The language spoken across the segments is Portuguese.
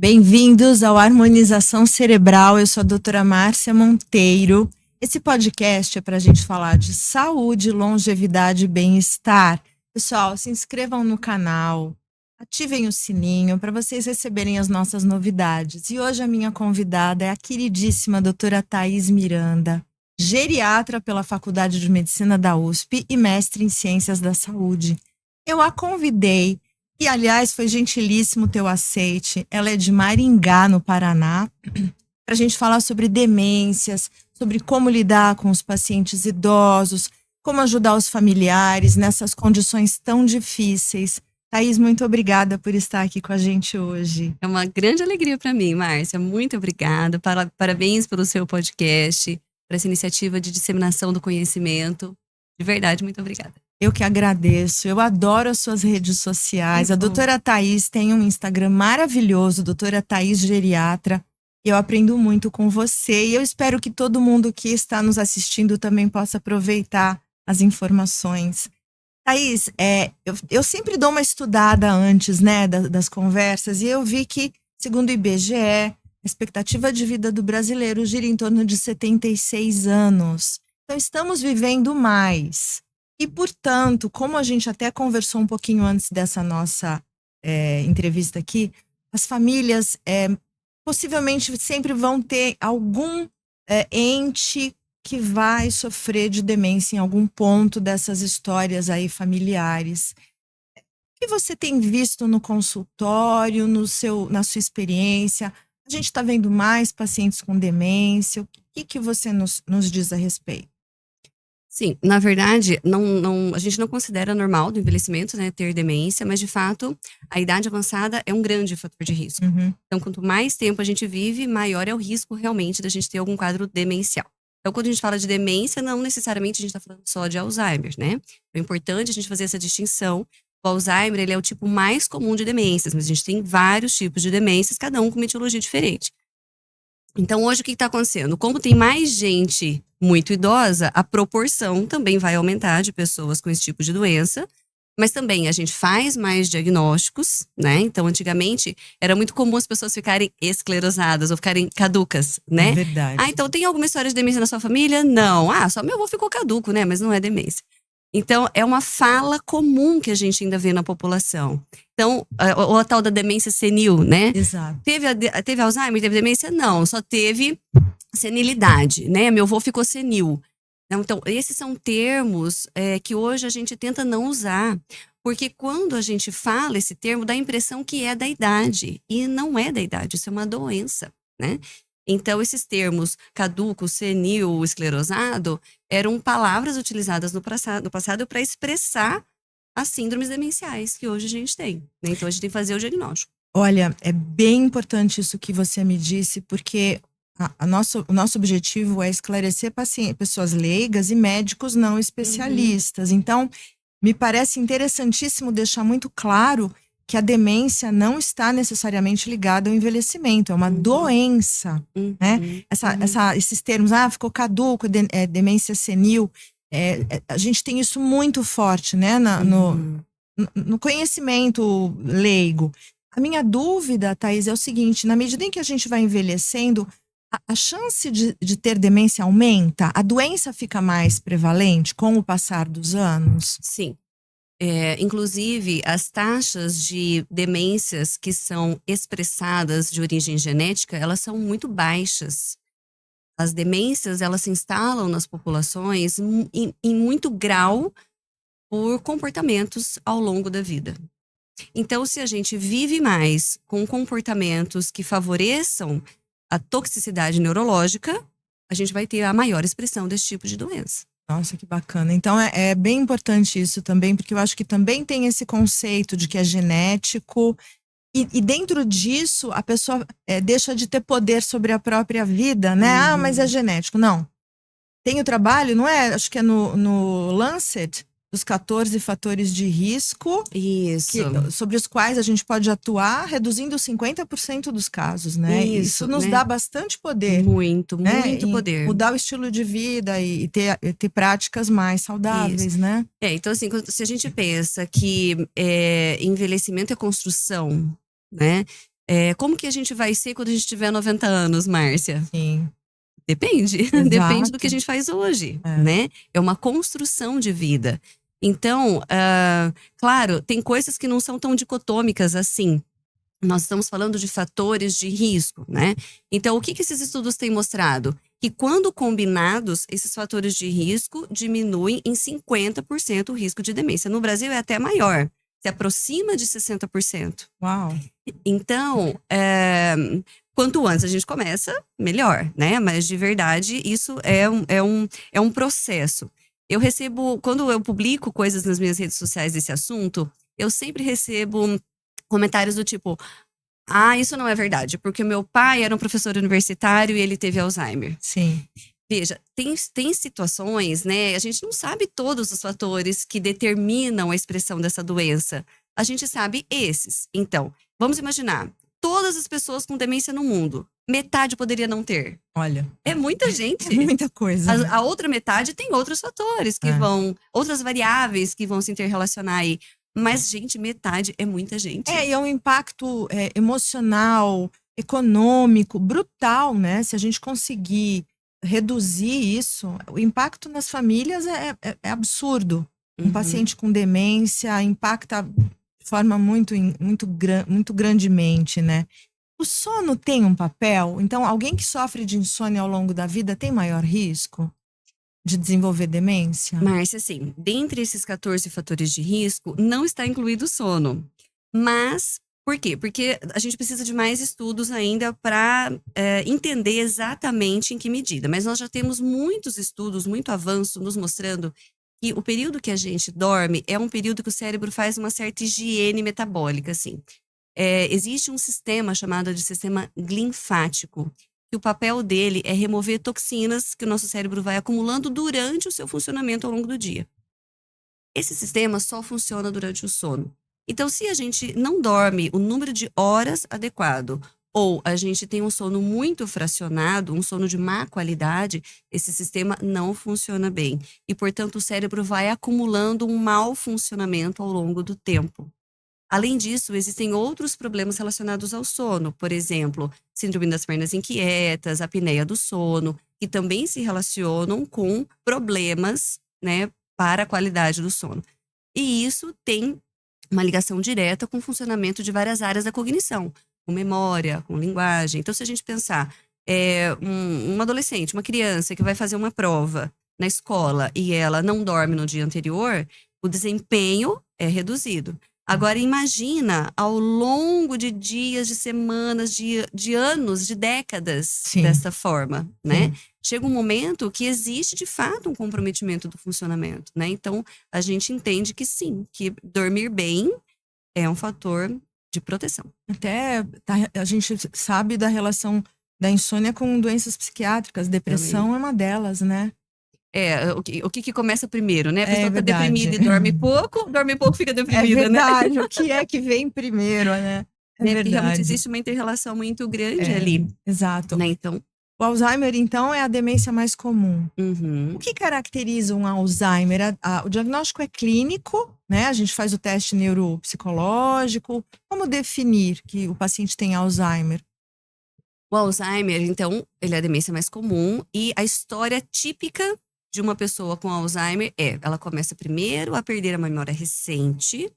Bem-vindos ao Harmonização Cerebral. Eu sou a doutora Márcia Monteiro. Esse podcast é para a gente falar de saúde, longevidade e bem-estar. Pessoal, se inscrevam no canal, ativem o sininho para vocês receberem as nossas novidades. E hoje a minha convidada é a queridíssima doutora Thaís Miranda, geriatra pela Faculdade de Medicina da USP e mestre em Ciências da Saúde. Eu a convidei, e aliás foi gentilíssimo o teu aceite. Ela é de Maringá, no Paraná, para a gente falar sobre demências, sobre como lidar com os pacientes idosos, como ajudar os familiares nessas condições tão difíceis. Thaís, muito obrigada por estar aqui com a gente hoje. É uma grande alegria para mim, Márcia. Muito obrigada. Parabéns pelo seu podcast, por essa iniciativa de disseminação do conhecimento. De verdade, muito obrigada. Eu que agradeço. Eu adoro as suas redes sociais. A doutora Thaís tem um Instagram maravilhoso, doutora Thaís Geriatra. Eu aprendo muito com você e eu espero que todo mundo que está nos assistindo também possa aproveitar as informações. Thaís, eu sempre dou uma estudada antes, né, das conversas, e eu vi que, segundo o IBGE, a expectativa de vida do brasileiro gira em torno de 76 anos. Então, estamos vivendo mais. E, portanto, como a gente até conversou um pouquinho antes dessa nossa entrevista aqui, as famílias possivelmente sempre vão ter algum ente que vai sofrer de demência em algum ponto dessas histórias aí familiares. O que você tem visto no consultório, na sua experiência? A gente está vendo mais pacientes com demência. O que você nos diz a respeito? Sim, na verdade, a gente não considera normal do envelhecimento, né, ter demência, mas de fato, a idade avançada é um grande fator de risco. Uhum. Então, quanto mais tempo a gente vive, maior é o risco realmente da gente ter algum quadro demencial. Então, quando a gente fala de demência, não necessariamente a gente está falando só de Alzheimer, né? É importante a gente fazer essa distinção. O Alzheimer, ele é o tipo mais comum de demências, mas a gente tem vários tipos de demências, cada um com uma etiologia diferente. Então, hoje, o que está acontecendo? Como tem mais gente muito idosa, a proporção também vai aumentar de pessoas com esse tipo de doença, mas também a gente faz mais diagnósticos, né? Então, antigamente, era muito comum as pessoas ficarem esclerosadas ou ficarem caducas, né? É verdade. Então tem alguma história de demência na sua família? Não. Só meu avô ficou caduco, né? Mas não é demência. Então, é uma fala comum que a gente ainda vê na população. Então, ou a tal da demência senil, né? Exato. Teve Alzheimer, teve demência? Não, só teve senilidade, né? Meu avô ficou senil. Então, esses são termos que hoje a gente tenta não usar, porque quando a gente fala esse termo, dá a impressão que é da idade, e não é da idade, isso é uma doença, né? Então, esses termos caduco, senil, esclerosado, eram palavras utilizadas no passado para expressar as síndromes demenciais que hoje a gente tem, né? Então, a gente tem que fazer o diagnóstico. Olha, é bem importante isso que você me disse, porque o nosso objetivo é esclarecer pessoas leigas e médicos não especialistas. Então, me parece interessantíssimo deixar muito claro que a demência não está necessariamente ligada ao envelhecimento, é uma doença, né? Esses termos, ficou caduco, demência senil, a gente tem isso muito forte, né, no conhecimento leigo. A minha dúvida, Thaís, é o seguinte: na medida em que a gente vai envelhecendo, a chance de ter demência aumenta? A doença fica mais prevalente com o passar dos anos? Sim. Inclusive, as taxas de demências que são expressadas de origem genética, elas são muito baixas. As demências, elas se instalam nas populações em muito grau por comportamentos ao longo da vida. Então, se a gente vive mais com comportamentos que favoreçam a toxicidade neurológica, a gente vai ter a maior expressão desse tipo de doença. Nossa, que bacana. Então é bem importante isso também, porque eu acho que também tem esse conceito de que é genético, e dentro disso a pessoa deixa de ter poder sobre a própria vida, né? Mas é genético. Não. Tem o trabalho, não é? Acho que é no Lancet, dos 14 fatores de risco. Isso. Sobre os quais a gente pode atuar, reduzindo 50% dos casos, né? Isso nos né? dá bastante poder. Muito né? poder. Mudar o estilo de vida e ter práticas mais saudáveis, né? Então assim, se a gente pensa que envelhecimento é construção, né? Como que a gente vai ser quando a gente tiver 90 anos, Márcia? Sim. Depende. Exato. Depende do que a gente faz hoje, né? É uma construção de vida. Então, claro, tem coisas que não são tão dicotômicas assim. Nós estamos falando de fatores de risco, né? Então, o que esses estudos têm mostrado? Que quando combinados, esses fatores de risco diminuem em 50% o risco de demência. No Brasil é até maior, se aproxima de 60%. Uau! Então, quanto antes a gente começa, melhor, né? Mas de verdade, isso é um processo. Eu recebo, quando eu publico coisas nas minhas redes sociais desse assunto, eu sempre recebo comentários do tipo: ah, isso não é verdade, porque o meu pai era um professor universitário e ele teve Alzheimer. Sim. Veja, tem situações, né? A gente não sabe todos os fatores que determinam a expressão dessa doença. A gente sabe esses. Então, vamos imaginar, todas as pessoas com demência no mundo, metade poderia não ter. Olha. É muita gente. É muita coisa. A outra metade tem outros fatores que outras variáveis que vão se interrelacionar aí. Mas, gente, metade é muita gente. E é um impacto emocional, econômico, brutal, né? Se a gente conseguir reduzir isso, o impacto nas famílias é absurdo. Um paciente com demência impacta de forma muito grandemente, né? O sono tem um papel? Então, alguém que sofre de insônia ao longo da vida tem maior risco de desenvolver demência? Márcia, assim, dentre esses 14 fatores de risco, não está incluído o sono. Mas, por quê? Porque a gente precisa de mais estudos ainda para entender exatamente em que medida. Mas nós já temos muitos estudos, muito avanço, nos mostrando que o período que a gente dorme é um período que o cérebro faz uma certa higiene metabólica, assim. Existe um sistema chamado de sistema linfático, que o papel dele é remover toxinas que o nosso cérebro vai acumulando durante o seu funcionamento ao longo do dia. Esse sistema só funciona durante o sono. Então, se a gente não dorme o número de horas adequado, ou a gente tem um sono muito fracionado, um sono de má qualidade, esse sistema não funciona bem. E, portanto, o cérebro vai acumulando um mau funcionamento ao longo do tempo. Além disso, existem outros problemas relacionados ao sono, por exemplo, síndrome das pernas inquietas, apneia do sono, que também se relacionam com problemas, né, para a qualidade do sono. E isso tem uma ligação direta com o funcionamento de várias áreas da cognição, com memória, com linguagem. Então, se a gente pensar, um adolescente, uma criança que vai fazer uma prova na escola e ela não dorme no dia anterior, o desempenho é reduzido. Agora, imagina ao longo de dias, de semanas, de anos, de décadas dessa forma, né? Sim. Chega um momento que existe, de fato, um comprometimento do funcionamento, né? Então, a gente entende que sim, que dormir bem é um fator de proteção. Até a gente sabe da relação da insônia com doenças psiquiátricas. Depressão também é uma delas, né? O que começa primeiro, né? A pessoa tá deprimida e dorme pouco, fica deprimida, né? É verdade, o que é que vem primeiro, né? Porque realmente existe uma inter-relação muito grande ali. Exato. Né? Então, o Alzheimer, então, é a demência mais comum. Uhum. O que caracteriza um Alzheimer? O diagnóstico é clínico, né? A gente faz o teste neuropsicológico. Como definir que o paciente tem Alzheimer? O Alzheimer, então, ele é a demência mais comum e a história típica de uma pessoa com Alzheimer ela começa primeiro a perder a memória recente,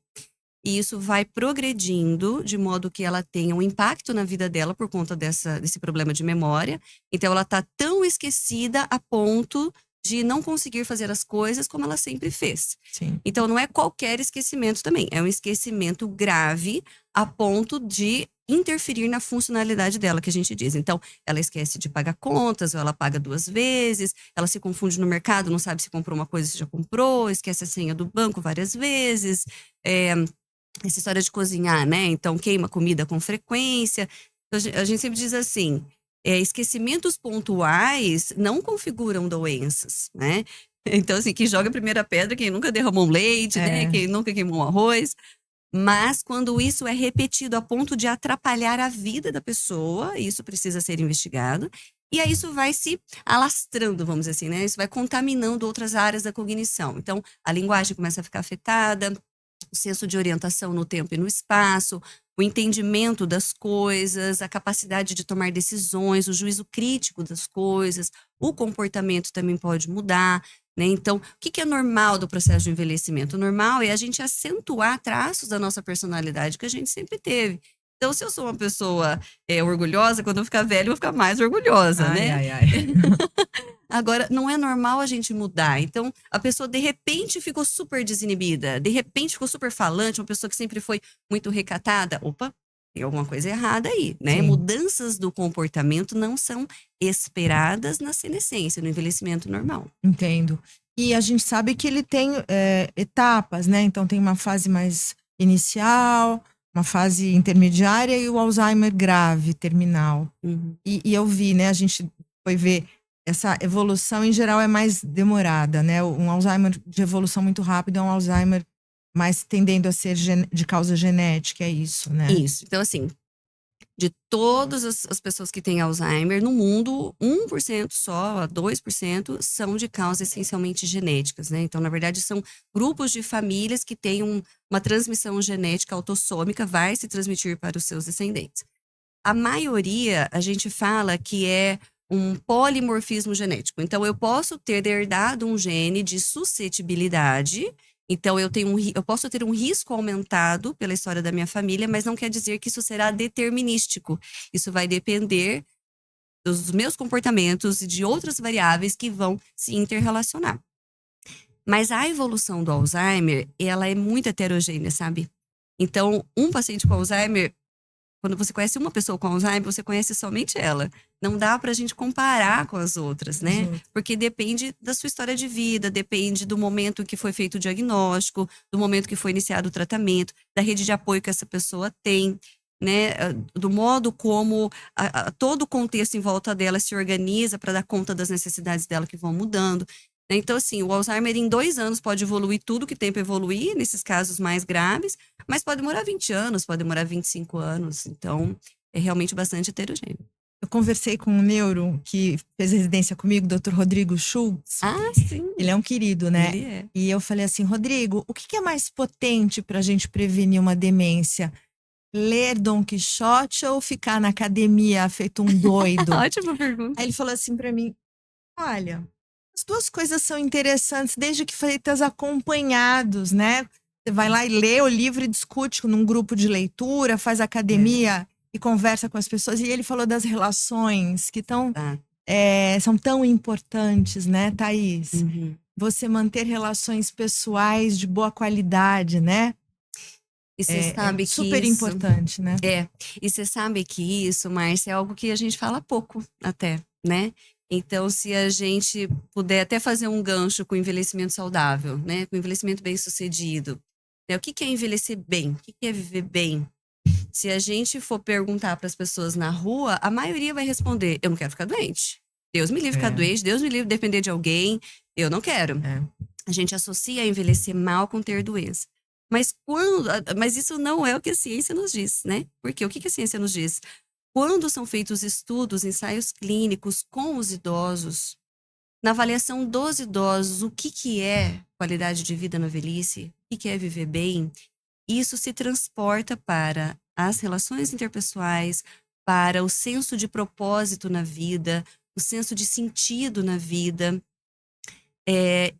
e isso vai progredindo de modo que ela tenha um impacto na vida dela por conta desse problema de memória. Então, ela está tão esquecida a ponto de não conseguir fazer as coisas como ela sempre fez. Sim. Então, não é qualquer esquecimento também, é um esquecimento grave a ponto de interferir na funcionalidade dela, que a gente diz. Então, ela esquece de pagar contas, ou ela paga 2 vezes, ela se confunde no mercado, não sabe se comprou uma coisa, se já comprou, esquece a senha do banco várias vezes, essa história de cozinhar, né? Então, queima comida com frequência. Então, a gente sempre diz assim, esquecimentos pontuais não configuram doenças, né? Então, assim, quem joga a primeira pedra, quem nunca derramou um leite, né? Quem nunca queimou um arroz. Mas quando isso é repetido a ponto de atrapalhar a vida da pessoa, isso precisa ser investigado. E aí isso vai se alastrando, vamos dizer assim, né? Isso vai contaminando outras áreas da cognição. Então, a linguagem começa a ficar afetada, o senso de orientação no tempo e no espaço, o entendimento das coisas, a capacidade de tomar decisões, o juízo crítico das coisas, o comportamento também pode mudar, né? Então, o que é normal do processo de envelhecimento? O normal é a gente acentuar traços da nossa personalidade que a gente sempre teve. Então, se eu sou uma pessoa orgulhosa, quando eu ficar velha, eu vou ficar mais orgulhosa, Ai, né? ai, ai. Agora, não é normal a gente mudar. Então, a pessoa de repente ficou super desinibida, de repente ficou super falante, uma pessoa que sempre foi muito recatada. Opa, tem alguma coisa errada aí, né? Sim. Mudanças do comportamento não são esperadas na senescência, no envelhecimento normal. Entendo. E a gente sabe que ele tem etapas, né? Então tem uma fase mais inicial, uma fase intermediária e o Alzheimer grave, terminal. Uhum. E eu vi, né? A gente foi ver essa evolução em geral é mais demorada, né? Um Alzheimer de evolução muito rápida é um Alzheimer mais tendendo a ser de causa genética, é isso, né? Isso. Então, assim, de todas as pessoas que têm Alzheimer no mundo, 1% só, 2% são de causas essencialmente genéticas, né? Então, na verdade, são grupos de famílias que têm uma transmissão genética autossômica, vai se transmitir para os seus descendentes. A maioria, a gente fala que é um polimorfismo genético. Então, eu posso ter herdado um gene de suscetibilidade. Então, eu posso ter um risco aumentado pela história da minha família, mas não quer dizer que isso será determinístico. Isso vai depender dos meus comportamentos e de outras variáveis que vão se interrelacionar. Mas a evolução do Alzheimer, ela é muito heterogênea, sabe? Então, um paciente com Alzheimer, quando você conhece uma pessoa com Alzheimer, você conhece somente ela. Não dá pra gente comparar com as outras, né? Porque depende da sua história de vida, depende do momento que foi feito o diagnóstico, do momento que foi iniciado o tratamento, da rede de apoio que essa pessoa tem, né? Do modo como todo o contexto em volta dela se organiza para dar conta das necessidades dela que vão mudando. Então, assim, o Alzheimer em 2 anos pode evoluir tudo que tem para evoluir, nesses casos mais graves, mas pode demorar 20 anos, pode demorar 25 anos. Então, é realmente bastante heterogêneo. Eu conversei com um neuro que fez residência comigo, Dr. Rodrigo Schultz. Ah, sim. Ele é um querido, né? Ele é. E eu falei assim, Rodrigo, o que é mais potente para a gente prevenir uma demência? Ler Dom Quixote ou ficar na academia feito um doido? Ótima pergunta. Aí ele falou assim para mim, olha, as duas coisas são interessantes desde que feitas acompanhados, né? Você vai lá e lê o livro e discute num grupo de leitura, faz academia e conversa com as pessoas. E ele falou das relações que são tão importantes, né, Thaís? Uhum. Você manter relações pessoais de boa qualidade, né? E você sabe que super isso importante, né? E você sabe que isso, Márcia, é algo que a gente fala pouco até, né? Então, se a gente puder até fazer um gancho com envelhecimento saudável, né? Com envelhecimento bem-sucedido. Né? O que é envelhecer bem? O que é viver bem? Se a gente for perguntar para as pessoas na rua, a maioria vai responder: eu não quero ficar doente. Deus me livre ficar doente, Deus me livre depender de alguém. Eu não quero. A gente associa envelhecer mal com ter doença. Mas isso não é o que a ciência nos diz, né? Porque o que a ciência nos diz? Quando são feitos estudos, ensaios clínicos com os idosos, na avaliação dos idosos, o que é qualidade de vida na velhice, o que é viver bem, isso se transporta para as relações interpessoais, para o senso de propósito na vida, o senso de sentido na vida,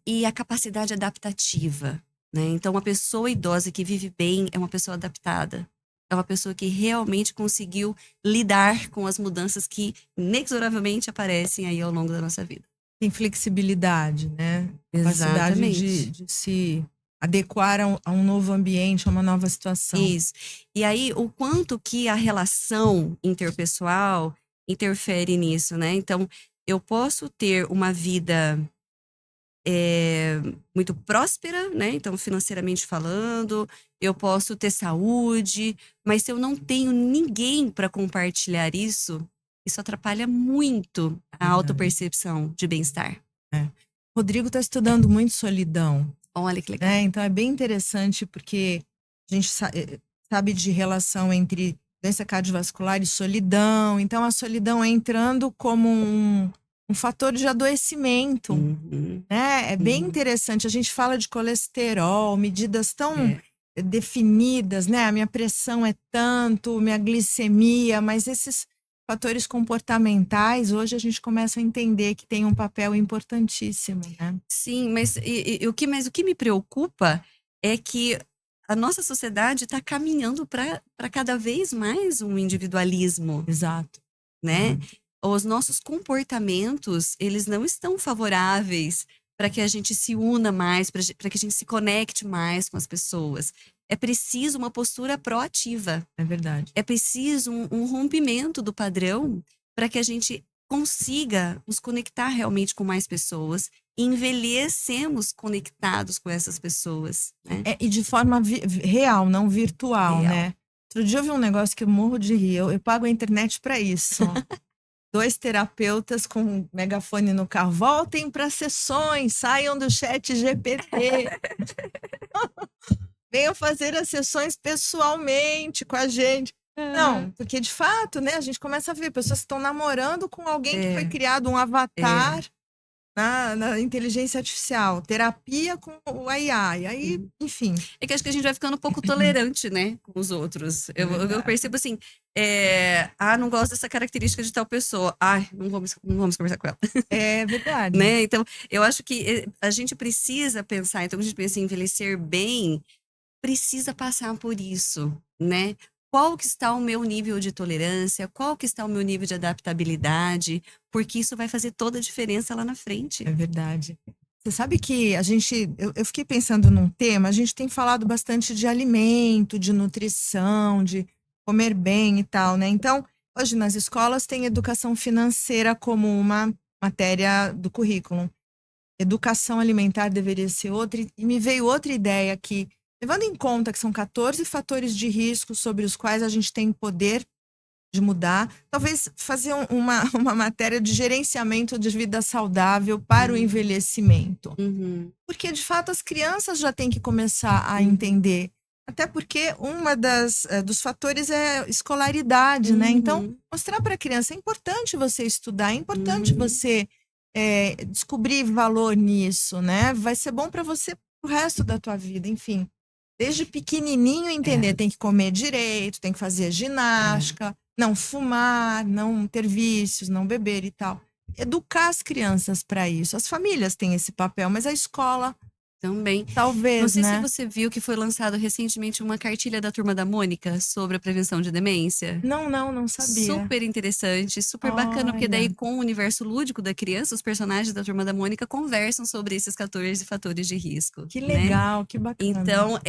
e a capacidade adaptativa, né? Então, uma pessoa idosa que vive bem é uma pessoa adaptada. É uma pessoa que realmente conseguiu lidar com as mudanças que inexoravelmente aparecem aí ao longo da nossa vida. Tem flexibilidade, né? Capacidade de se adequar a um novo ambiente, a uma nova situação. Isso. E aí, o quanto que a relação interpessoal interfere nisso, né? Então, eu posso ter uma vida muito próspera, né? Então, financeiramente falando, eu posso ter saúde, mas se eu não tenho ninguém para compartilhar isso atrapalha muito a autopercepção de bem-estar. Rodrigo está estudando muito solidão. Olha que legal. Então, é bem interessante porque a gente sabe de relação entre doença cardiovascular e solidão. Então, a solidão é entrando como um fator de adoecimento, né? É bem interessante. A gente fala de colesterol, medidas tão definidas, né? A minha pressão é tanto, minha glicemia, mas esses fatores comportamentais, hoje a gente começa a entender que tem um papel importantíssimo, né? Sim, mas o que me preocupa é que a nossa sociedade está caminhando para cada vez mais um individualismo, Exato. né? Os nossos comportamentos, eles não estão favoráveis para que a gente se una mais, para que a gente se conecte mais com as pessoas. É preciso uma postura proativa. É verdade. É preciso um rompimento do padrão para que a gente consiga nos conectar realmente com mais pessoas e envelhecemos conectados com essas pessoas, né? E de forma real, não virtual, Real. né? Outro dia eu vi um negócio que eu morro de rir. Eu pago a internet para isso. 2 terapeutas com um megafone no carro. Voltem para sessões, saiam do chat GPT. Venham fazer as sessões pessoalmente com a gente. Não, porque de fato, né, a gente começa a ver pessoas que estão namorando com alguém que foi criado um avatar na inteligência artificial, terapia com o AI, aí, enfim. É que acho que a gente vai ficando um pouco tolerante, né, com os outros. Eu percebo assim, não gosto dessa característica de tal pessoa. Ai, não vamos conversar com ela. É verdade. Né? Então, eu acho que a gente precisa pensar, então, quando a gente pensa em envelhecer bem, precisa passar por isso, né? Qual que está o meu nível de tolerância? Qual que está o meu nível de adaptabilidade? Porque isso vai fazer toda a diferença lá na frente. É verdade. Você sabe que eu fiquei pensando num tema, a gente tem falado bastante de alimento, de nutrição, de comer bem e tal, né? Então, hoje nas escolas tem educação financeira como uma matéria do currículo. Educação alimentar deveria ser outra, e me veio outra ideia aqui, levando em conta que são 14 fatores de risco sobre os quais a gente tem poder de mudar, talvez fazer uma matéria de gerenciamento de vida saudável para o envelhecimento. Porque, de fato, as crianças já têm que começar a entender. Até porque dos fatores é escolaridade, né? Então, mostrar para a criança, é importante você estudar, é importante você descobrir valor nisso, né? Vai ser bom para você o resto da tua vida, enfim. Desde pequenininho entender, tem que comer direito, tem que fazer ginástica, não fumar, não ter vícios, não beber e tal. Educar as crianças para isso. As famílias têm esse papel, mas a escola também. talvez, Não sei né? se você viu que foi lançado recentemente uma cartilha da Turma da Mônica sobre a prevenção de demência. Não sabia. Super interessante, super bacana, porque daí Olha. com o universo lúdico da criança, os personagens da Turma da Mônica conversam sobre esses 14 fatores de risco. Que né? legal, que bacana. Então,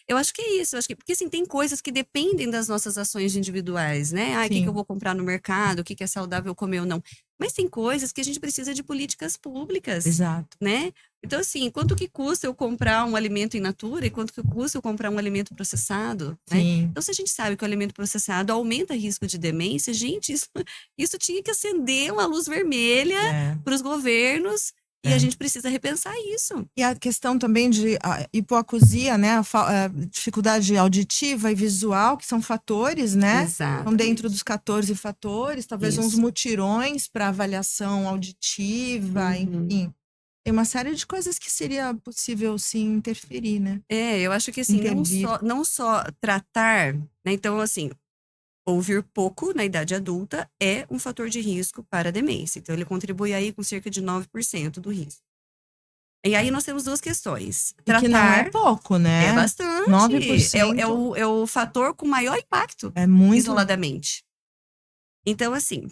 eu acho que é isso. Eu acho que, porque assim, tem coisas que dependem das nossas ações individuais, né? O que Sim. eu vou comprar no mercado, o que é saudável comer ou não. Mas tem coisas que a gente precisa de políticas públicas, Exato. né? Então, assim, quanto que custa eu comprar um alimento in natura e quanto que custa eu comprar um alimento processado, né? Sim. Então, se a gente sabe que o alimento processado aumenta o risco de demência, gente, isso tinha que acender uma luz vermelha para os governos e a gente precisa repensar isso. E a questão também de hipoacusia, né? A dificuldade auditiva e visual, que são fatores, né? Exato. Estão dentro dos 14 fatores, talvez uns Isso. mutirões para avaliação auditiva, enfim. Tem uma série de coisas que seria possível, sim, interferir, né? Eu acho que assim, Intervir. não só tratar, né? Então, assim, ouvir pouco na idade adulta é um fator de risco para a demência. Então, ele contribui aí com cerca de 9% do risco. E aí nós temos duas questões. E que não é pouco, né? É bastante. 9%. É o fator com maior impacto, É muito. isoladamente. Então, assim,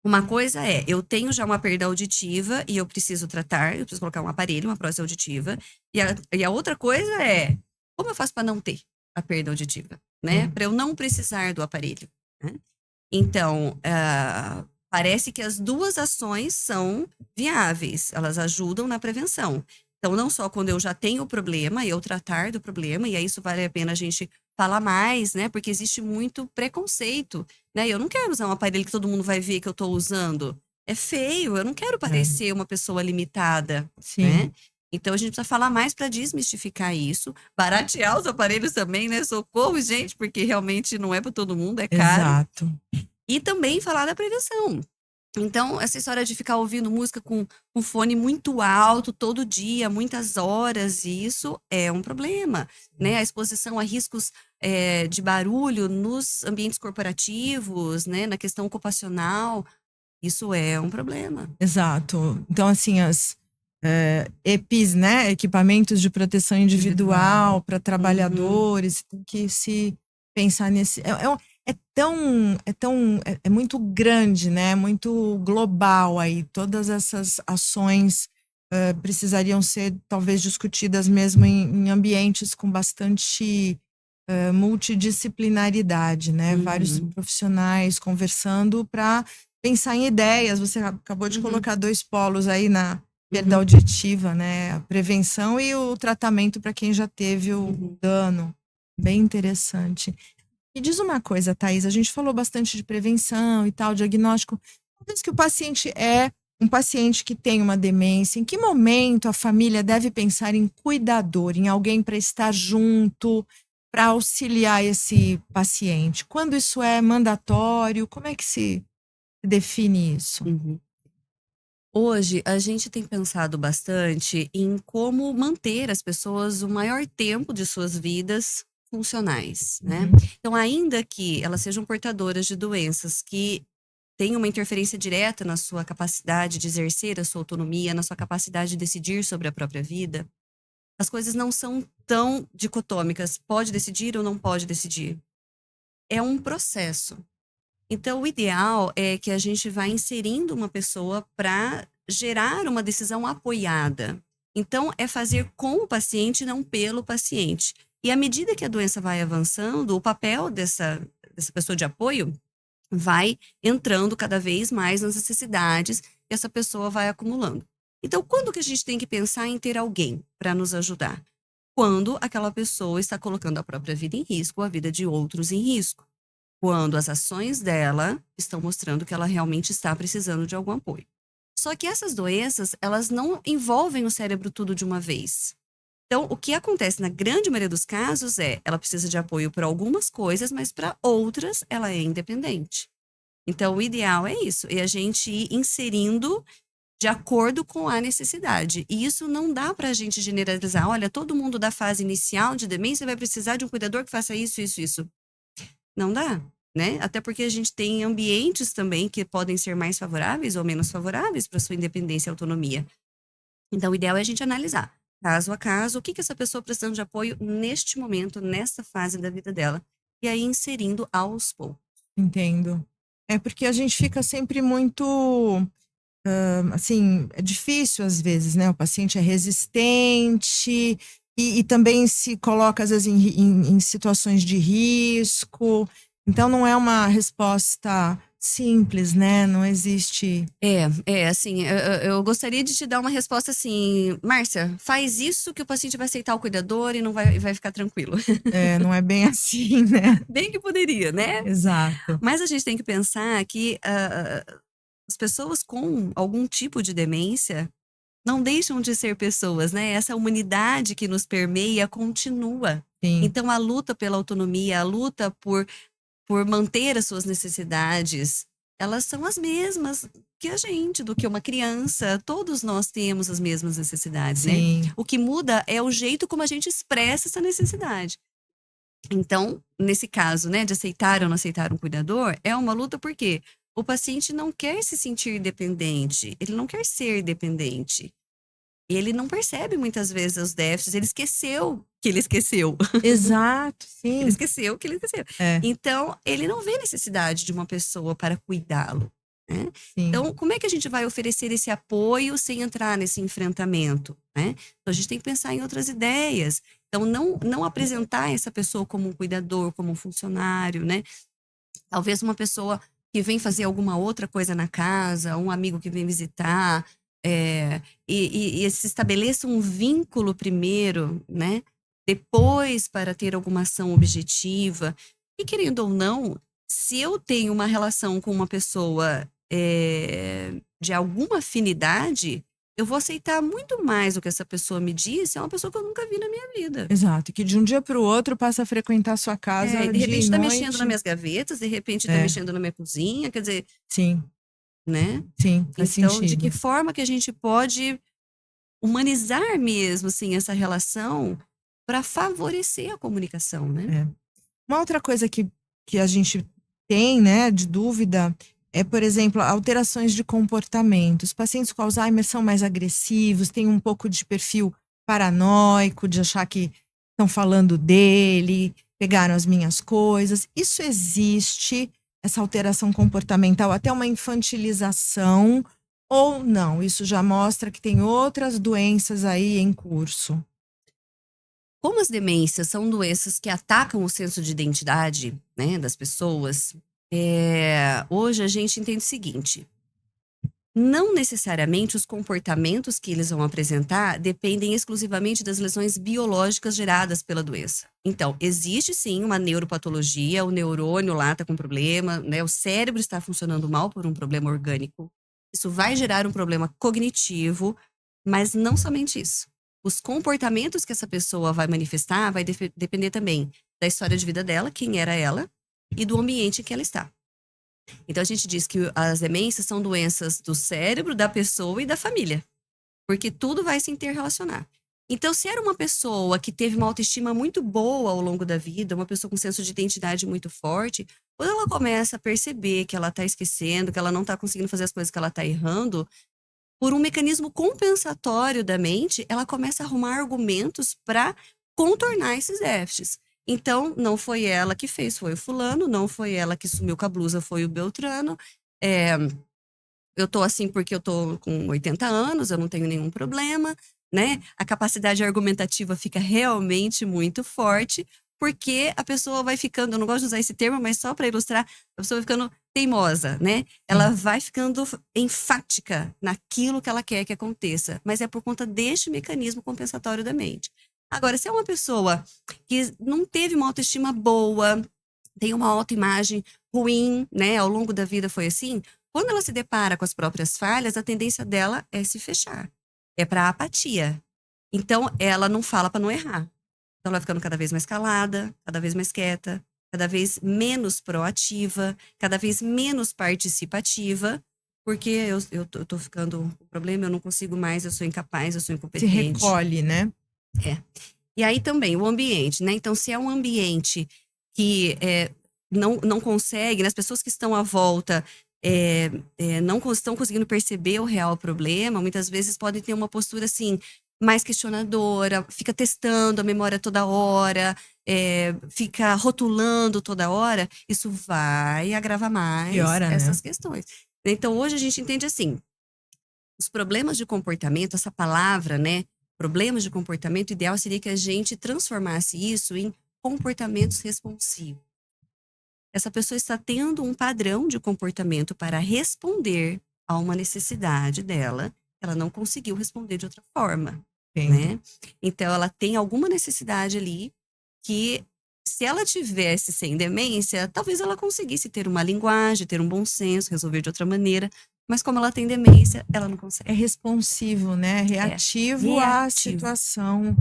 uma coisa é, eu tenho já uma perda auditiva e eu preciso tratar, eu preciso colocar um aparelho, uma prótese auditiva. E a outra coisa é, como eu faço para não ter a perda auditiva, né? Para eu não precisar do aparelho, né? Então, parece que as duas ações são viáveis, elas ajudam na prevenção. Então, não só quando eu já tenho o problema, eu tratar do problema, e aí isso vale a pena a gente falar mais, né? Porque existe muito preconceito, né? Eu não quero usar um aparelho que todo mundo vai ver que eu estou usando. É feio, eu não quero parecer uma pessoa limitada, Sim. né? Então, a gente precisa falar mais para desmistificar isso, baratear os aparelhos também, né? Socorro, gente, porque realmente não é para todo mundo, é caro. Exato. E também falar da prevenção. Então, essa história de ficar ouvindo música com fone muito alto todo dia, muitas horas, isso é um problema, né? A exposição a riscos de barulho nos ambientes corporativos, né? Na questão ocupacional, isso é um problema. Exato. Então, assim, as EPIs, né? Equipamentos de proteção individual para trabalhadores, tem que se pensar nesse. É muito grande, né? Muito global aí. Todas essas ações precisariam ser talvez discutidas mesmo em ambientes com bastante multidisciplinaridade, né? Vários profissionais conversando para pensar em ideias. Você acabou de colocar 2 polos aí na perda auditiva, né? A prevenção e o tratamento para quem já teve o dano. Bem interessante. Me diz uma coisa, Thaís, a gente falou bastante de prevenção e tal, diagnóstico. Uma vez que o paciente é um paciente que tem uma demência, em que momento a família deve pensar em cuidador, em alguém para estar junto, para auxiliar esse paciente? Quando isso é mandatório? Como é que se define isso? Hoje, a gente tem pensado bastante em como manter as pessoas o maior tempo de suas vidas funcionais, né? Então, ainda que elas sejam portadoras de doenças que têm uma interferência direta na sua capacidade de exercer a sua autonomia, na sua capacidade de decidir sobre a própria vida, as coisas não são tão dicotômicas. Pode decidir ou não pode decidir. É um processo. Então, o ideal é que a gente vá inserindo uma pessoa para gerar uma decisão apoiada. Então, é fazer com o paciente, não pelo paciente. E à medida que a doença vai avançando, o papel dessa pessoa de apoio vai entrando cada vez mais nas necessidades que essa pessoa vai acumulando. Então, quando que a gente tem que pensar em ter alguém para nos ajudar? Quando aquela pessoa está colocando a própria vida em risco, a vida de outros em risco. Quando as ações dela estão mostrando que ela realmente está precisando de algum apoio. Só que essas doenças, elas não envolvem o cérebro tudo de uma vez. Então, o que acontece na grande maioria dos casos ela precisa de apoio para algumas coisas, mas para outras ela é independente. Então, o ideal é isso, é a gente ir inserindo de acordo com a necessidade. E isso não dá para a gente generalizar. Olha, todo mundo da fase inicial de demência vai precisar de um cuidador que faça isso, isso, isso. Não dá, né? Até porque a gente tem ambientes também que podem ser mais favoráveis ou menos favoráveis para sua independência e autonomia. Então, o ideal é a gente analisar, caso a caso, o que essa pessoa precisando de apoio neste momento, nesta fase da vida dela. E aí, inserindo aos poucos. Entendo. É porque a gente fica sempre muito, assim, é difícil às vezes, né? O paciente é resistente e também se coloca, às vezes, em situações de risco. Então, não é uma resposta simples, né? Não existe. Assim, eu gostaria de te dar uma resposta assim, Márcia, faz isso que o paciente vai aceitar o cuidador e não vai ficar tranquilo. Não é bem assim, né? Bem que poderia, né? Exato. Mas a gente tem que pensar que as pessoas com algum tipo de demência não deixam de ser pessoas, né? Essa humanidade que nos permeia continua. Sim. Então, a luta pela autonomia, a luta por manter as suas necessidades, elas são as mesmas que a gente, do que uma criança. Todos nós temos as mesmas necessidades, né? Sim. O que muda é o jeito como a gente expressa essa necessidade. Então, nesse caso, né, de aceitar ou não aceitar um cuidador, é uma luta porque o paciente não quer se sentir dependente, ele não quer ser dependente. Ele não percebe muitas vezes os déficits, ele esqueceu que ele esqueceu. Exato, sim. Ele esqueceu que ele esqueceu. Então, ele não vê necessidade de uma pessoa para cuidá-lo, né? Então, como é que a gente vai oferecer esse apoio sem entrar nesse enfrentamento, né? Então, a gente tem que pensar em outras ideias. Então, não apresentar essa pessoa como um cuidador, como um funcionário, né? Talvez uma pessoa que vem fazer alguma outra coisa na casa, um amigo que vem visitar, e se estabeleça um vínculo primeiro, né? Depois para ter alguma ação objetiva. E querendo ou não, se eu tenho uma relação com uma pessoa de alguma afinidade, eu vou aceitar muito mais o que essa pessoa me disse, é uma pessoa que eu nunca vi na minha vida. Exato, que de um dia para o outro passa a frequentar a sua casa de repente dia e tá noite. mexendo nas minhas gavetas, de repente tá mexendo na minha cozinha, quer dizer… Sim. né? Sim, faz Então, de sentido. que forma que a gente pode humanizar mesmo, assim, essa relação para favorecer a comunicação, né? É. Uma outra coisa que a gente tem, né, de dúvida é, por exemplo, alterações de comportamento. Os pacientes com Alzheimer são mais agressivos, têm um pouco de perfil paranoico, de achar que estão falando dele, pegaram as minhas coisas. Isso existe, essa alteração comportamental, até uma infantilização, ou não? Isso já mostra que tem outras doenças aí em curso. Como as demências são doenças que atacam o senso de identidade, né, das pessoas, hoje a gente entende o seguinte: não necessariamente os comportamentos que eles vão apresentar dependem exclusivamente das lesões biológicas geradas pela doença. Então, existe sim uma neuropatologia, o neurônio lá está com problema, né? O cérebro está funcionando mal por um problema orgânico. Isso vai gerar um problema cognitivo, mas não somente isso. Os comportamentos que essa pessoa vai manifestar vai depender também da história de vida dela, quem era ela, e do ambiente em que ela está. Então a gente diz que as demências são doenças do cérebro, da pessoa e da família, porque tudo vai se interrelacionar. Então, se era uma pessoa que teve uma autoestima muito boa ao longo da vida, uma pessoa com senso de identidade muito forte, quando ela começa a perceber que ela está esquecendo, que ela não está conseguindo fazer as coisas, que ela está errando, por um mecanismo compensatório da mente, ela começa a arrumar argumentos para contornar esses déficits. Então, não foi ela que fez, foi o fulano, não foi ela que sumiu com a blusa, foi o Beltrano. É, eu tô assim porque eu tô com 80 anos, eu não tenho nenhum problema, né? A capacidade argumentativa fica realmente muito forte, porque a pessoa vai ficando, eu não gosto de usar esse termo, mas só para ilustrar, a pessoa vai ficando teimosa, né? Ela Sim. vai ficando enfática naquilo que ela quer que aconteça, mas é por conta deste mecanismo compensatório da mente. Agora, se é uma pessoa que não teve uma autoestima boa, tem uma autoimagem ruim, né? Ao longo da vida foi assim, quando ela se depara com as próprias falhas, a tendência dela é se fechar. É para apatia. Então, ela não fala para não errar. Então, ela vai ficando cada vez mais calada, cada vez mais quieta, cada vez menos proativa, cada vez menos participativa, porque eu tô ficando com problema, eu não consigo mais, eu sou incapaz, eu sou Se incompetente. recolhe, né? É. E aí também, o ambiente, né? Então, se é um ambiente que não consegue, né? As pessoas que estão à volta não estão conseguindo perceber o real problema, muitas vezes podem ter uma postura assim, mais questionadora, fica testando a memória toda hora, fica rotulando toda hora, isso vai agravar mais Piora, né? essas questões. Então, hoje a gente entende assim, os problemas de comportamento, essa palavra, né? Problemas de comportamento, o ideal seria que a gente transformasse isso em comportamentos responsivos. Essa pessoa está tendo um padrão de comportamento para responder a uma necessidade dela, ela não conseguiu responder de outra forma, Entendo. né? Então, ela tem alguma necessidade ali que, se ela tivesse sem demência, talvez ela conseguisse ter uma linguagem, ter um bom senso, resolver de outra maneira, mas como ela tem demência, ela não É consegue. responsivo, né? É Reativo à reativo. situação.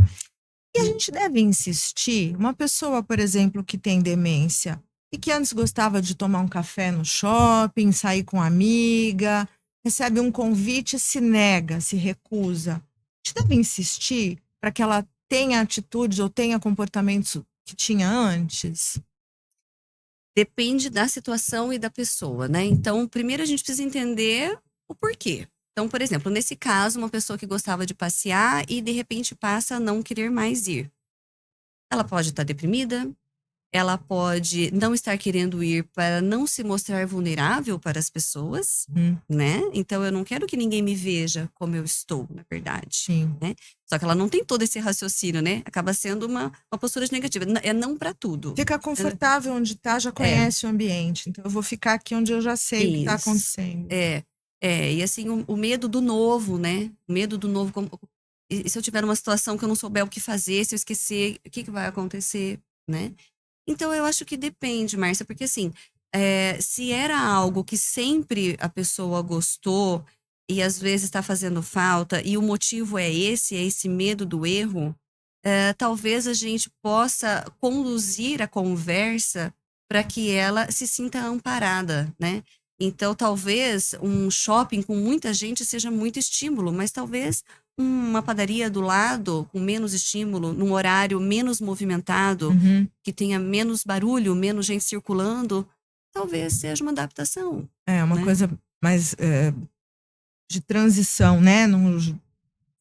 E a gente deve insistir. Uma pessoa, por exemplo, que tem demência e que antes gostava de tomar um café no shopping, sair com amiga, recebe um convite, se nega, se recusa. A gente deve insistir para que ela tenha atitudes ou tenha comportamentos que tinha antes? Depende da situação e da pessoa, né? Então, primeiro a gente precisa entender o porquê. Então, por exemplo, nesse caso, uma pessoa que gostava de passear e de repente passa a não querer mais ir. Ela pode estar deprimida, ela pode não estar querendo ir para não se mostrar vulnerável para as pessoas, Hum, né? Então, eu não quero que ninguém me veja como eu estou, na verdade, sim. né? Só que ela não tem todo esse raciocínio, né? Acaba sendo uma postura de negativa. É não para tudo. Fica confortável onde está, já É, conhece o ambiente. Então, eu vou ficar aqui onde eu já sei o que está isso. acontecendo. E assim, o medo do novo, né? O medo do novo. E se eu tiver numa situação que eu não souber o que fazer, se eu esquecer, o que vai acontecer, né? Então, eu acho que depende, Márcia, porque assim, se era algo que sempre a pessoa gostou e às vezes está fazendo falta, e o motivo é esse medo do erro, talvez a gente possa conduzir a conversa para que ela se sinta amparada, né? Então, talvez um shopping com muita gente seja muito estímulo, mas talvez uma padaria do lado com menos estímulo, num horário menos movimentado, Uhum. que tenha menos barulho, menos gente circulando, talvez seja uma adaptação, É uma né? coisa mais de transição, né? Não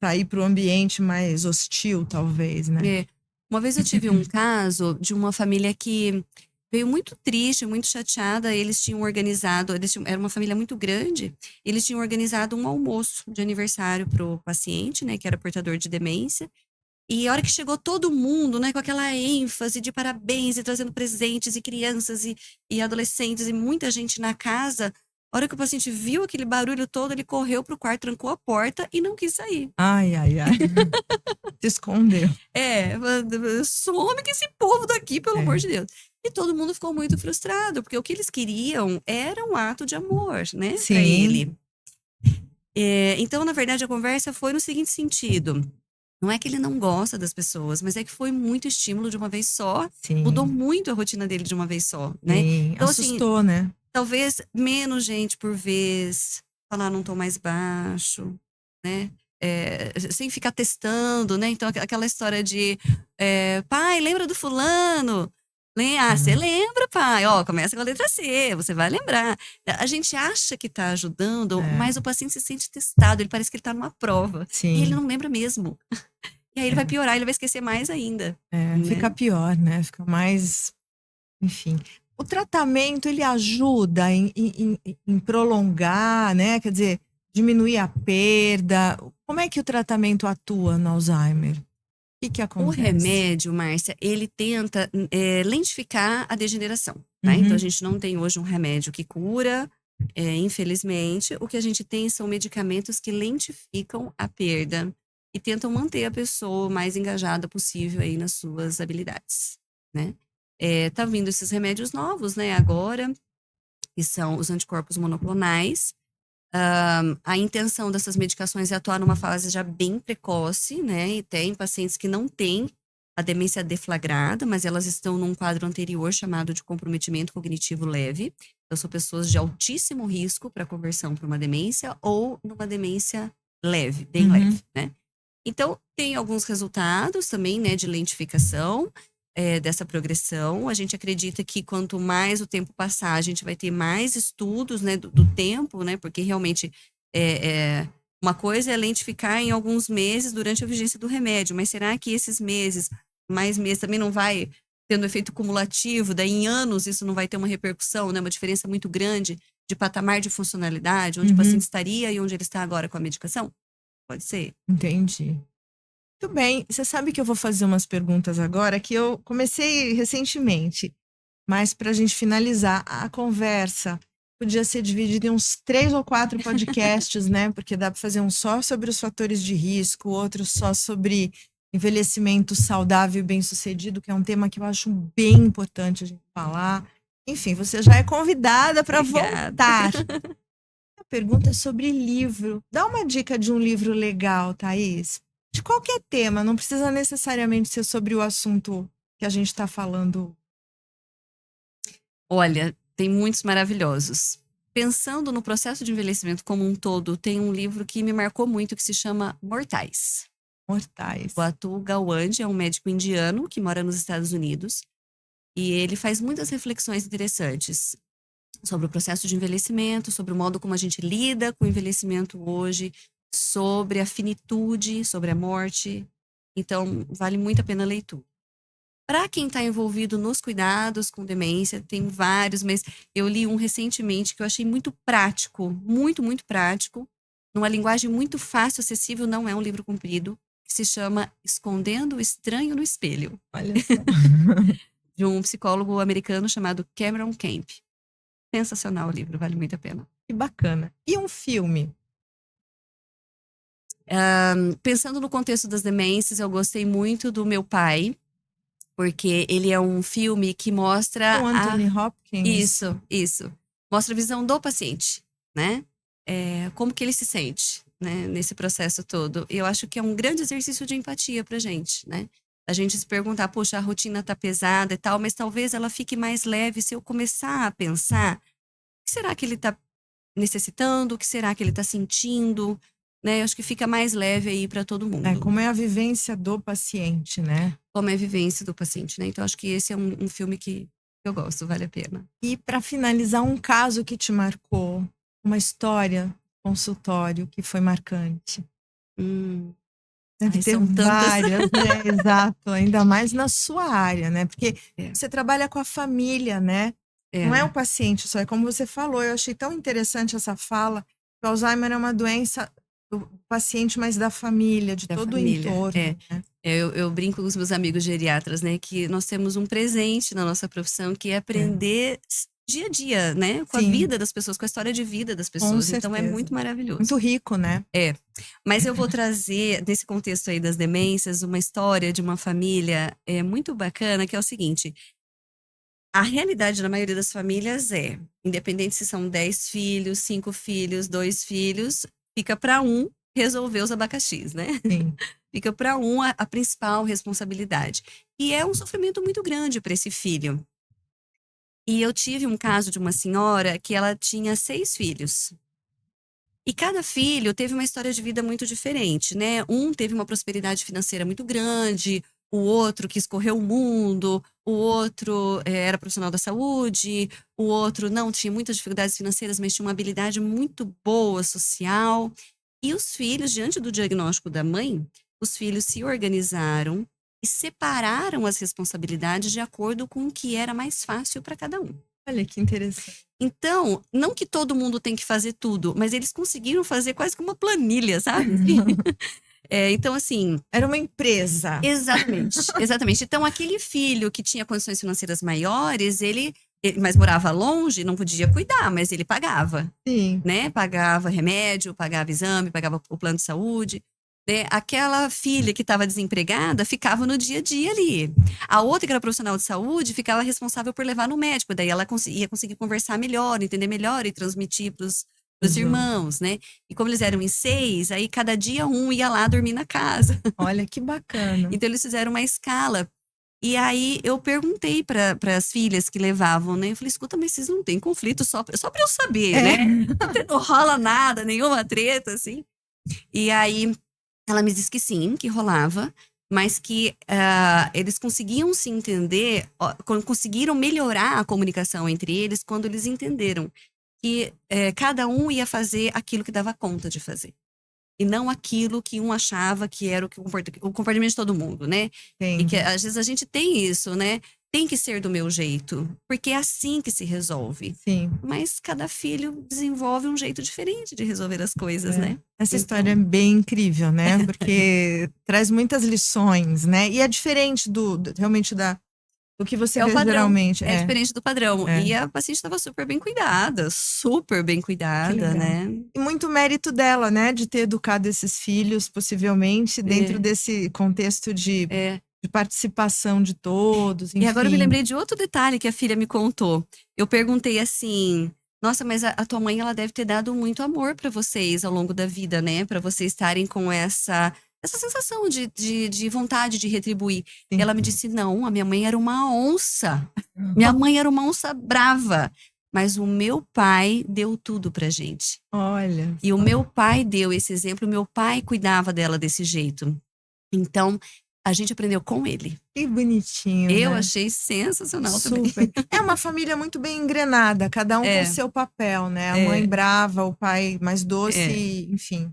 sair para o ambiente mais hostil, talvez, né? É. Uma vez eu tive um caso de uma família que veio muito triste, muito chateada. Eles tinham organizado, era uma família muito grande, eles tinham organizado um almoço de aniversário para o paciente, né, que era portador de demência. E a hora que chegou todo mundo, né, com aquela ênfase de parabéns e trazendo presentes e crianças e adolescentes e muita gente na casa, a hora que o paciente viu aquele barulho todo, ele correu pro quarto, trancou a porta e não quis sair. Ai, ai, ai. Se escondeu. Some com esse povo daqui, pelo É. amor de Deus. E todo mundo ficou muito frustrado, porque o que eles queriam era um ato de amor, né, Sim. para ele. Então, na verdade, a conversa foi no seguinte sentido: não é que ele não gosta das pessoas, mas é que foi muito estímulo de uma vez só, Sim. mudou muito a rotina dele de uma vez só, né? Sim. Então, assim, Assustou, né? talvez menos gente por vez, falar num tom mais baixo, né? Sem ficar testando, né? Então, aquela história de pai, lembra do fulano? Você lembra, pai? Ó, começa com a letra C, você vai lembrar. A gente acha que tá ajudando, mas o paciente se sente testado, ele parece que ele tá numa prova. Sim. E ele não lembra mesmo. E aí ele vai piorar, ele vai esquecer mais ainda. Né? Fica pior, né? Fica mais. Enfim. O tratamento, ele ajuda em prolongar, né? Quer dizer, diminuir a perda. Como é que o tratamento atua no Alzheimer? O que O acontece? remédio, Márcia, ele tenta lentificar a degeneração, tá? Então, a gente não tem hoje um remédio que cura, infelizmente. O que a gente tem são medicamentos que lentificam a perda e tentam manter a pessoa o mais engajada possível aí nas suas habilidades, né? Tá vindo esses remédios novos, né, agora, que são os anticorpos monoclonais. A intenção dessas medicações é atuar numa fase já bem precoce, né? E tem pacientes que não têm a demência deflagrada, mas elas estão num quadro anterior chamado de comprometimento cognitivo leve. Então, são pessoas de altíssimo risco para conversão para uma demência ou numa demência leve, bem leve, né? Então, tem alguns resultados também, né, de lentificação dessa progressão. A gente acredita que quanto mais o tempo passar, a gente vai ter mais estudos, né, do tempo, né, porque realmente uma coisa é lentificar em alguns meses durante a vigência do remédio, mas será que esses meses, mais meses, também não vai tendo efeito cumulativo, daí em anos isso não vai ter uma repercussão, né, uma diferença muito grande de patamar de funcionalidade, onde o paciente estaria e onde ele está agora com a medicação? Pode ser. Entendi. Muito bem. Você sabe que eu vou fazer umas perguntas agora que eu comecei recentemente, mas para a gente finalizar a conversa, podia ser dividida em uns 3 ou 4 podcasts, né? Porque dá para fazer um só sobre os fatores de risco, outro só sobre envelhecimento saudável e bem-sucedido, que é um tema que eu acho bem importante a gente falar. Enfim, você já é convidada para voltar. A pergunta é sobre livro. Dá uma dica de um livro legal, Thaís. De qualquer tema, não precisa necessariamente ser sobre o assunto que a gente está falando. Olha, tem muitos maravilhosos. Pensando no processo de envelhecimento como um todo, tem um livro que me marcou muito que se chama Mortais. Mortais. O Atul Gawande é um médico indiano que mora nos Estados Unidos e ele faz muitas reflexões interessantes sobre o processo de envelhecimento, sobre o modo como a gente lida com o envelhecimento hoje, sobre a finitude, sobre a morte. Então, vale muito a pena a leitura. Para quem está envolvido nos cuidados com demência, tem vários, mas eu li um recentemente que eu achei muito prático, muito, muito prático, numa linguagem muito fácil, acessível, não é um livro comprido, que se chama Escondendo o Estranho no Espelho. Olha só. De um psicólogo americano chamado Cameron Camp. Sensacional o livro, vale muito a pena. Que bacana. E um filme? Pensando no contexto das demências, eu gostei muito do Meu Pai, porque ele é um filme que mostra Com Anthony Hopkins? Isso. Mostra a visão do paciente, né? Como que ele se sente, né? Nesse processo todo. E eu acho que é um grande exercício de empatia pra gente, né? A gente se perguntar, poxa, a rotina tá pesada e tal, mas talvez ela fique mais leve se eu começar a pensar, o que será que ele tá necessitando, o que será que ele está sentindo, né? Eu acho que fica mais leve aí para todo mundo. Como é a vivência do paciente, né? Como é a vivência do paciente, né? Então, acho que esse é um filme que eu gosto, vale a pena. E para finalizar, um caso que te marcou, uma história, consultório que foi marcante. Deve ter são tantas. várias, né? Exato, ainda mais na sua área, né? Porque você trabalha com a família, né? Não é o paciente só, é como você falou. Eu achei tão interessante essa fala. O Alzheimer é uma doença do paciente, mas da família, de todo o entorno. Né? Eu brinco com os meus amigos geriatras, né? Que nós temos um presente na nossa profissão, que é aprender dia a dia, né? Com a vida das pessoas, com a história de vida das pessoas. Então é muito maravilhoso. Muito rico, né? Mas eu vou trazer, nesse contexto aí das demências, uma história de uma família muito bacana, que é o seguinte. A realidade da maioria das famílias independente se são 10 filhos, 5 filhos, 2 filhos, fica para um resolver os abacaxis, né? Sim. Fica para um a principal responsabilidade. E é um sofrimento muito grande para esse filho. E eu tive um caso de uma senhora que ela tinha 6 filhos. E cada filho teve uma história de vida muito diferente, né? Um teve uma prosperidade financeira muito grande, o outro quis correr o mundo, o outro era profissional da saúde, o outro não tinha muitas dificuldades financeiras, mas tinha uma habilidade muito boa social. E os filhos, diante do diagnóstico da mãe, os filhos se organizaram e separaram as responsabilidades de acordo com o que era mais fácil para cada um. Olha que interessante. Então, não que todo mundo tem que fazer tudo, mas eles conseguiram fazer quase que uma planilha, sabe? Então, assim... Era uma empresa. Exatamente, exatamente. Então, aquele filho que tinha condições financeiras maiores, mas morava longe, não podia cuidar, mas ele pagava. Sim. Né? Pagava remédio, pagava exame, pagava o plano de saúde. Né? Aquela filha que estava desempregada ficava no dia a dia ali. A outra, que era profissional de saúde, ficava responsável por levar no médico. Daí ela ia conseguir conversar melhor, entender melhor e transmitir para os irmãos, né? E como eles eram em 6, aí cada dia um ia lá dormir na casa. Olha que bacana. Então eles fizeram uma escala. E aí eu perguntei para as filhas que levavam, né? Eu falei, escuta, mas vocês não têm conflito só para eu saber, né? Não rola nada, nenhuma treta, assim. E aí ela me disse que sim, que rolava, mas que eles conseguiam se entender, conseguiram melhorar a comunicação entre eles quando eles entenderam que cada um ia fazer aquilo que dava conta de fazer. E não aquilo que um achava que era o comportamento de todo mundo, né? Sim. E que às vezes a gente tem isso, né? Tem que ser do meu jeito, porque é assim que se resolve. Sim. Mas cada filho desenvolve um jeito diferente de resolver as coisas, né? Essa história é bem incrível, né? Porque traz muitas lições, né? E é diferente realmente do que você vê geralmente. É diferente do padrão. E a paciente estava super bem cuidada, né? E muito mérito dela, né? De ter educado esses filhos, possivelmente, dentro desse contexto de participação de todos, enfim. E agora eu me lembrei de outro detalhe que a filha me contou. Eu perguntei assim, nossa, mas a tua mãe, ela deve ter dado muito amor para vocês ao longo da vida, né? Para vocês estarem com essa sensação de vontade de retribuir. Sim. Ela me disse, não, a minha mãe era uma onça. Minha mãe era uma onça brava. Mas o meu pai deu tudo pra gente. Olha. E o meu pai deu esse exemplo, o meu pai cuidava dela desse jeito. Então, a gente aprendeu com ele. Que bonitinho, Eu né? achei sensacional Super. também. É uma família muito bem engrenada, cada um com o seu papel, né? A mãe brava, o pai mais doce, enfim.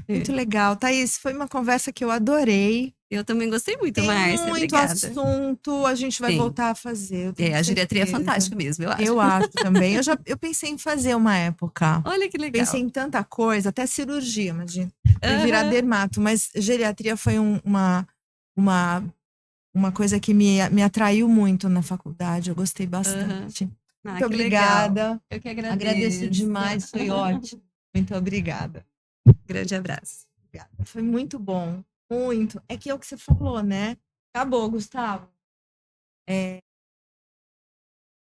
Muito legal. Thaís, foi uma conversa que eu adorei. Eu também gostei muito, Tem Márcia. muito Obrigada. assunto, a gente vai voltar a fazer. A geriatria é fantástica mesmo, eu acho. Eu acho também. Eu pensei em fazer uma época. Olha que legal. Pensei em tanta coisa, até cirurgia, imagina. Virar dermato, mas geriatria foi uma coisa que me atraiu muito na faculdade. Eu gostei bastante. Muito obrigada. Legal. Eu que agradeço. Agradeço demais, foi ótimo. Muito obrigada. Grande abraço. Obrigada. Foi muito bom. Muito. É que é o que você falou, né? Acabou, Gustavo.